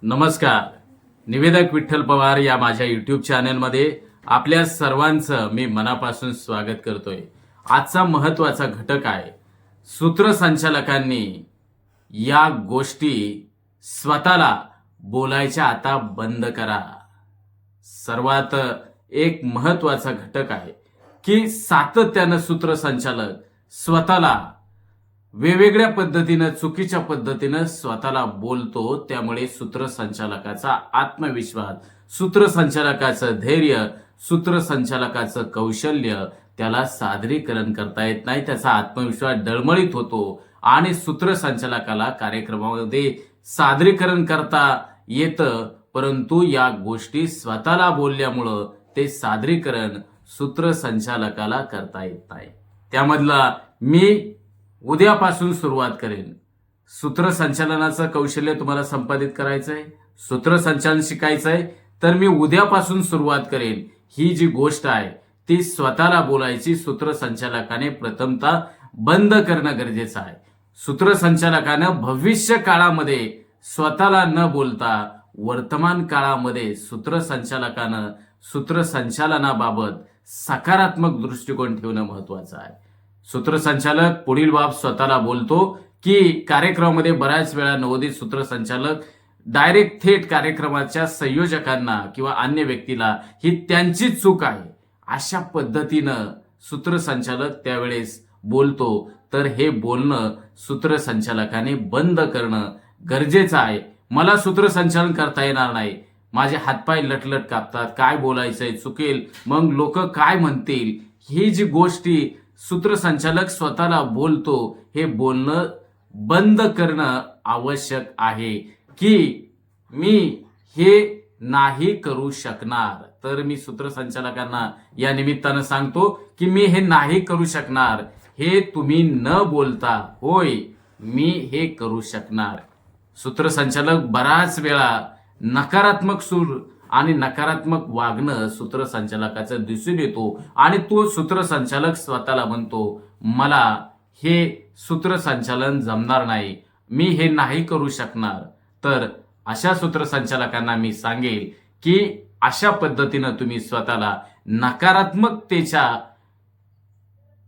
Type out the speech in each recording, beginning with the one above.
नमस्कार. निवेदक विठ्ठल पवार या माझ्या यूट्यूब चॅनलमध्ये आपल्या सर्वांचं मी मनापासून स्वागत करतोय. आजचा महत्त्वाचा घटक आहे, सूत्रसंचालकांनी या गोष्टी स्वतःला बोलायच्या आता बंद करा. सर्वात एक महत्त्वाचा घटक आहे की सातत्यानं सूत्रसंचालक स्वतःला वेगवेगळ्या पद्धतीनं चुकीच्या पद्धतीनं स्वतःला बोलतो. त्यामुळे सूत्रसंचालकाचा आत्मविश्वास, सूत्रसंचालकाचं धैर्य, सूत्रसंचालकाचं कौशल्य त्याला सादरीकरण करता येत नाही. त्याचा आत्मविश्वास डळमळीत होतो आणि सूत्रसंचालकाला कार्यक्रमामध्ये सादरीकरण करता येतं, परंतु या गोष्टी स्वतःला बोलल्यामुळं ते सादरीकरण सूत्रसंचालकाला करता येत नाही. त्यामधला मी उद्यापासून सुरुवात करेन. सूत्रसंचालनाचं कौशल्य तुम्हाला संपादित करायचंय, सूत्रसंचालन शिकायचंय, तर मी उद्यापासून सुरुवात करेन. ही जी गोष्ट आहे ती स्वतःला बोलायची सूत्रसंचालकाने प्रथमतः बंद करणं गरजेचं आहे. सूत्रसंचालकानं भविष्य काळामध्ये स्वतःला न बोलता वर्तमान काळामध्ये सूत्रसंचालकानं सूत्रसंचालनाबाबत सकारात्मक दृष्टिकोन ठेवणं महत्वाचं आहे. सूत्रसंचालक पुढील बाब स्वतःला बोलतो की कार्यक्रमामध्ये बऱ्याच वेळा नवोदित सूत्रसंचालक डायरेक्ट थेट कार्यक्रमाच्या संयोजकांना किंवा अन्य व्यक्तीला ही त्यांची चूक आहे अशा पद्धतीनं सूत्रसंचालक त्यावेळेस बोलतो. तर हे बोलणं सूत्रसंचालकाने बंद करणं गरजेचं आहे. मला सूत्रसंचालन करता येणार नाही, माझे हातपाय लटलट कापतात, काय बोलायचंय चुकेल, मग लोक काय म्हणतील, ही जी गोष्टी सूत्रसंचालक स्वतःला बोलतो, हे बोलणं बंद करणं आवश्यक आहे की मी हे नाही करू शकणार. तर मी सूत्रसंचालकांना या निमित्तानं सांगतो की मी हे नाही करू शकणार. हे तुम्ही न बोलता होय मी हे करू शकणार. सूत्रसंचालक बराच वेळा नकारात्मक सूर आणि नकारात्मक वागणं सूत्रसंचालकाचं दिसून येतो आणि तो सूत्रसंचालक स्वतःला म्हणतो, मला हे सूत्रसंचालन जमणार नाही, मी हे नाही करू शकणार. तर अशा सूत्रसंचालकांना मी सांगेल की अशा पद्धतीनं तुम्ही स्वतःला नकारात्मकतेच्या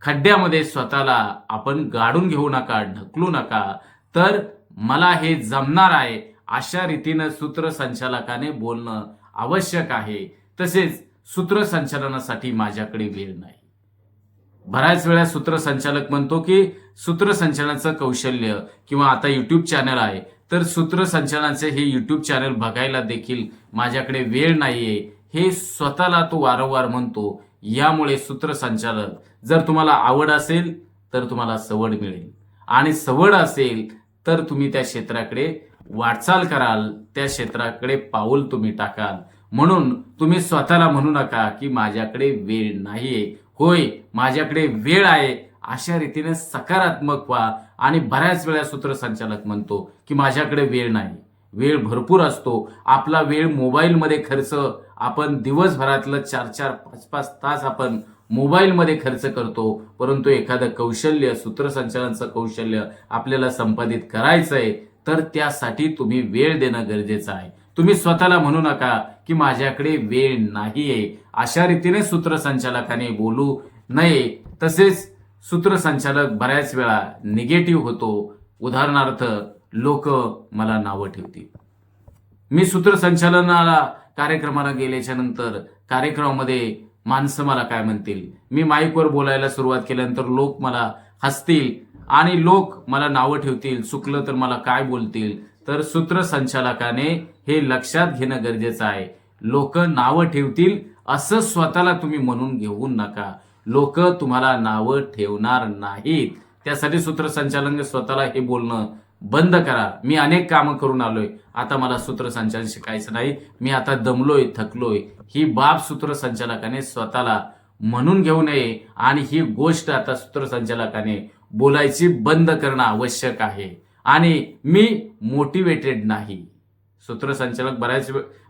खड्ड्यामध्ये स्वतःला आपण गाडून घेऊ नका, ढकलू नका. तर मला हे जमणार आहे अशा रीतीनं सूत्रसंचालकाने बोलणं आवश्यक आहे. तसेच सूत्रसंचालनासाठी माझ्याकडे वेळ नाही. बऱ्याच वेळा सूत्रसंचालक म्हणतो की सूत्रसंचालनाचं कौशल्य किंवा आता युट्यूब चॅनल आहे तर सूत्रसंचालनाचे हे युट्यूब चॅनल बघायला देखील माझ्याकडे वेळ नाहीये, हे स्वतःला तो वारंवार म्हणतो. यामुळे सूत्रसंचालक जर तुम्हाला आवड असेल तर तुम्हाला सवड मिळेल आणि सवड असेल तर तुम्ही त्या क्षेत्राकडे वाटचाल कराल, त्या क्षेत्राकडे पाऊल तुम्ही टाकाल. म्हणून तुम्ही स्वतःला म्हणू नका की माझ्याकडे वेळ नाहीये, होय माझ्याकडे वेळ आहे. अशा रीतीने सकारात्मक व्हा. आणि बऱ्याच वेळा सूत्रसंचालक म्हणतो की माझ्याकडे वेळ नाही. वेळ भरपूर असतो. आपला वेळ मोबाईलमध्ये खर्च, आपण दिवसभरातलं 4-4, 5-5 तास आपण मोबाईलमध्ये खर्च करतो, परंतु एखादं कौशल्य, सूत्रसंचालनाचं कौशल्य आपल्याला संपादित करायचंय तर त्यासाठी तुम्ही वेळ देणं गरजेचं आहे. तुम्ही स्वतःला म्हणू नका की माझ्याकडे वेळ नाहीये. अशा रीतीने सूत्रसंचालकाने बोलू नये. तसेच सूत्रसंचालक बऱ्याच वेळा निगेटिव्ह होतो. उदाहरणार्थ, लोक मला नावं ठेवतील. मी सूत्रसंचालनाला कार्यक्रमाला गेल्याच्या नंतर कार्यक्रमामध्ये माणसं मला काय म्हणतील, मी माईकवर बोलायला सुरुवात केल्यानंतर लोक मला हसतील आणि लोक मला नावं ठेवतील, चुकलं तर मला काय बोलतील. तर सूत्रसंचालकाने हे लक्षात घेणं गरजेचं आहे. लोक नावं ठेवतील असं स्वतःला तुम्ही म्हणून घेऊ नका. लोक तुम्हाला नावं ठेवणार नाहीत. त्यासाठी सूत्रसंचालन स्वतःला हे बोलणं बंद करा. मी अनेक कामं करून आलोय, आता मला सूत्रसंचालन शिकायचं नाही, मी आता दमलोय, थकलोय, ही बाब सूत्रसंचालकाने स्वतःला म्हणून घेऊ नये. आणि ही गोष्ट आता सूत्रसंचालकाने बोलायची बंद करणं आवश्यक आहे. आणि मी मोटिवेटेड नाही. सूत्रसंचालक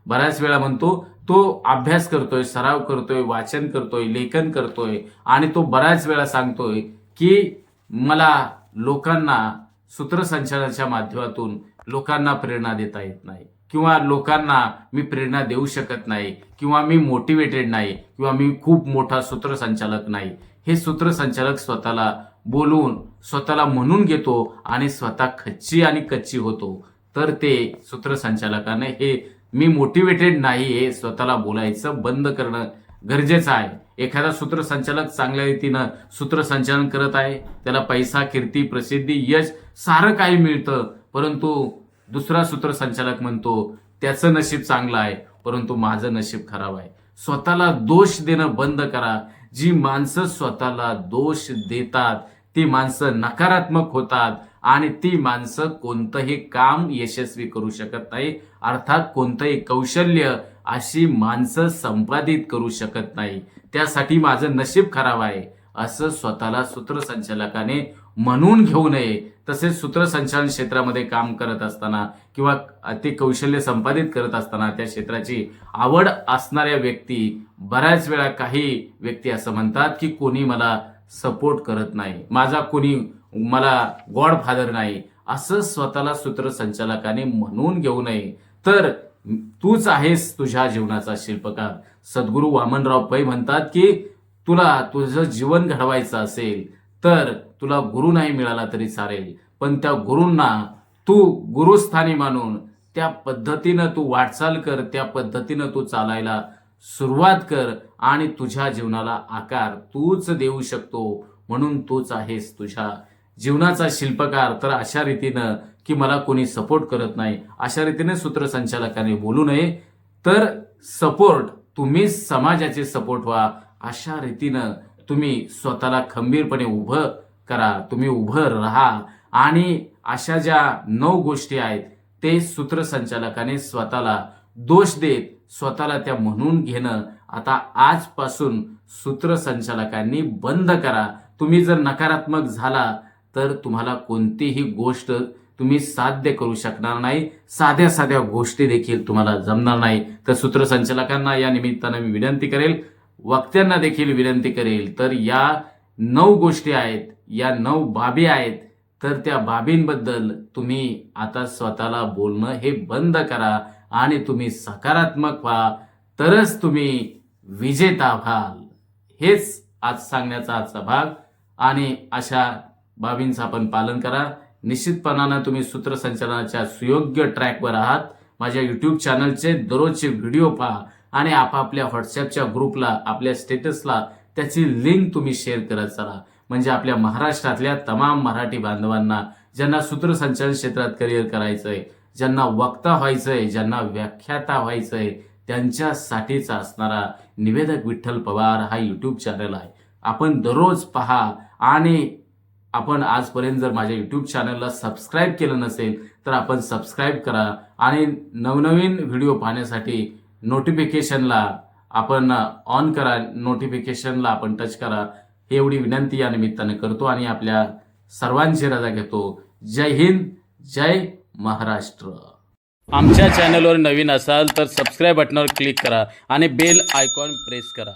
बऱ्याच वेळा म्हणतो तो अभ्यास करतोय, सराव करतोय, वाचन करतोय, लेखन करतोय आणि तो बऱ्याच वेळा सांगतोय की मला लोकांना सूत्रसंचालनाच्या माध्यमातून लोकांना प्रेरणा देता येत नाही. किंवा लोकांना मी प्रेरणा देऊ शकत नाही किंवा मी मोटिवेटेड नाही किंवा मी खूप मोठा सूत्रसंचालक नाही, हे सूत्रसंचालक स्वतःला बोलून स्वतःला म्हणून घेतो आणि स्वतः खच्ची आणि कच्ची होतो, तर ते सूत्रसंचालकाने हे मी मोटिवेटेड नाही हे स्वतःला बोलायचं बंद करणं गरजेचं आहे. एखादा सूत्रसंचालक चांगल्या रीतीनं सूत्रसंचालन करत आहे, त्याला पैसा, कीर्ती, प्रसिद्धी, यश सारं काही मिळतं, परंतु दुसरा सूत्रसंचालक म्हणतो त्याचं नशीब चांगलं आहे परंतु माझं नशीब खराब आहे. स्वतःला दोष देणं बंद करा. जी माणसं स्वतःला दोष देतात ती माणसं नकारात्मक होतात आणि ती माणसं कोणतंही काम यशस्वी करू शकत नाही, अर्थात कोणतंही कौशल्य अशी माणसं संपादित करू शकत नाही. त्यासाठी माझं नशीब खराब आहे असं स्वतःला सूत्रसंचालकाने म्हणून घेऊ नये. तसेच सूत्रसंचालन क्षेत्रामध्ये काम करत असताना किंवा ते कौशल्य संपादित करत असताना त्या क्षेत्राची आवड असणाऱ्या व्यक्ती बऱ्याच वेळा काही व्यक्ती असं म्हणतात की कोणी मला सपोर्ट करत नाही, माझा कोणी मला गॉडफादर नाही, असं स्वतःला सूत्रसंचालकाने म्हणून घेऊ नये. तर तूच आहेस तुझ्या जीवनाचा शिल्पकार. सद्गुरू वामनराव पै म्हणतात की तुला तुझं जीवन घडवायचं असेल तर तुला गुरु नाही मिळाला तरी चालेल, पण त्या गुरूंना तू गुरुस्थानी मानून त्या पद्धतीनं तू वाटचाल कर, त्या पद्धतीनं तू चालायला सुरुवात कर आणि तुझ्या जीवनाला आकार तूच देऊ शकतो. म्हणून तूच आहेस तुझ्या जीवनाचा शिल्पकार. तर अशा रीतीनं की मला कोणी सपोर्ट करत नाही अशा रीतीने सूत्रसंचालकाने बोलू नये, तर सपोर्ट तुम्ही समाजाचे सपोर्ट व्हा. अशा रीतीनं तुम्ही स्वतःला खंबीरपणे उभं करा, तुम्ही उभं राहा आणि अशा ज्या 9 गोष्टी आहेत ते सूत्रसंचालकाने स्वतःला दोष देत स्वतःला त्या म्हणून घेणं आता आजपासून सूत्रसंचालकांनी बंद करा. तुम्ही जर नकारात्मक झाला तर तुम्हाला कोणतीही गोष्ट तुम्ही साध्य करू शकणार नाही, साध्या साध्या गोष्टी देखील तुम्हाला जमणार नाही. तर सूत्रसंचालकांना या निमित्तानं मी विनंती करेल, वक्त्यांना देखील विनंती करेल, तर या 9 गोष्टी आहेत, या 9 बाबी आहेत, तर त्या बाबींबद्दल तुम्ही आता स्वतःला बोलणं हे बंद करा आणि तुम्ही सकारात्मक व्हा, तरच तुम्ही विजेता व्हाल. हेच आज सांगण्याचा आजचा भाग आणि अशा बाबींचं आपण पालन करा. निश्चितपणानं तुम्ही सूत्रसंचालनाच्या सुयोग्य ट्रॅकवर आहात. माझ्या यूट्यूब चॅनलचे दररोजचे व्हिडिओ पहा आणि आपापल्या व्हॉट्सअपच्या ग्रुपला, आपल्या स्टेटसला त्याची लिंक तुम्ही शेअर करत चला. म्हणजे आपल्या महाराष्ट्रातल्या तमाम मराठी बांधवांना ज्यांना सूत्रसंचालन क्षेत्रात करिअर करायचंय, ज्यांना वक्ता व्हायचंय, ज्यांना व्याख्याता व्हायचंय, त्यांच्यासाठीचा असणारा निवेदक विठ्ठल पवार हा यूट्यूब चॅनल आहे. आपण दररोज पहा आणि आपण आजपर्यंत जर माझ्या यूट्यूब चॅनलला सबस्क्राईब केलं नसेल तर आपण सबस्क्राईब करा आणि नवनवीन व्हिडिओ पाहण्यासाठी नोटिफिकेशनला आपण ऑन करा, नोटिफिकेशनला आपण टच करा. हे एवढी विनंती या निमित्ताने करतो आणि आपल्या सर्वांची रजा घेतो. जय हिंद, जय महाराष्ट्र. आमच्या चॅनलवर नवीन असाल तर सबस्क्राईब बटनावर क्लिक करा आणि बेल आयकॉन प्रेस करा.